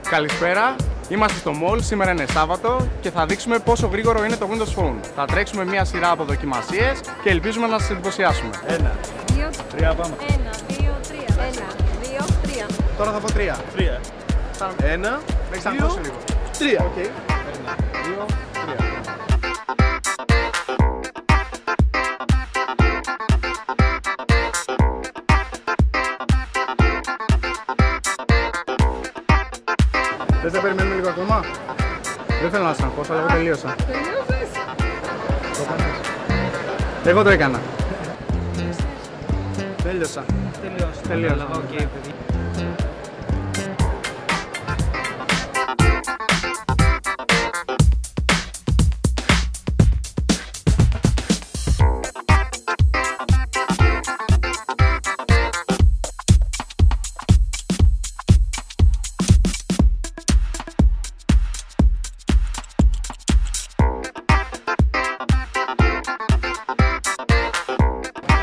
Καλησπέρα, είμαστε στο mall, σήμερα είναι Σάββατο και θα δείξουμε πόσο γρήγορο είναι το Windows Phone. Θα τρέξουμε μια σειρά από δοκιμασίες και ελπίζουμε να σας εντυπωσιάσουμε. 1, 2, 3 πάμε. 1, 2, 3. 1, 2, 3. Τώρα θα πω 3. 3. 1, Μέχρι να δώσω λίγο. 3. Οκ. 1, 2, 3. Θες να περιμένουμε λίγο ακόμα? Δεν θέλω να σας αγχώσω, αλλά εγώ τελείωσα. Τελείωσες? Το κάνεις. Εγώ το έκανα. Τέλειωσα. Τελείωσα. Οκ, παιδί.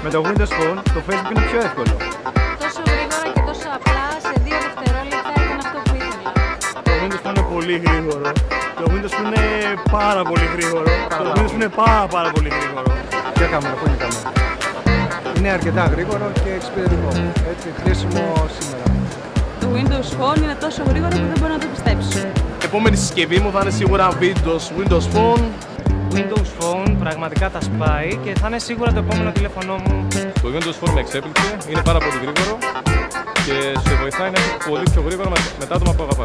Με το Windows Phone το Facebook είναι πιο εύκολο. Τόσο γρήγορα και τόσο απλά, σε 2 δευτερόλεπτα έκανε αυτό που ήθελα. Το Windows Phone είναι πολύ γρήγορο. Το Windows Phone είναι πάρα πολύ γρήγορο. Το Windows Phone είναι πάρα πολύ γρήγορο. Ποια κάμερα, πού είναι η κάμερα? Είναι αρκετά γρήγορο και εξυπηρετικό. Έτσι, χρήσιμο σήμερα. Το Windows Phone είναι τόσο γρήγορο που δεν μπορώ να το πιστέψω. Η επόμενη συσκευή μου θα είναι σίγουρα Windows Phone. Windows Phone πραγματικά τα σπάει και θα είναι σίγουρα το επόμενο τηλέφωνο μου. Το Windows Phone με εξέπληξε, είναι πάρα πολύ γρήγορο και σε βοηθάει να είσαι πολύ πιο γρήγορο με τα άτομα που αγαπάς.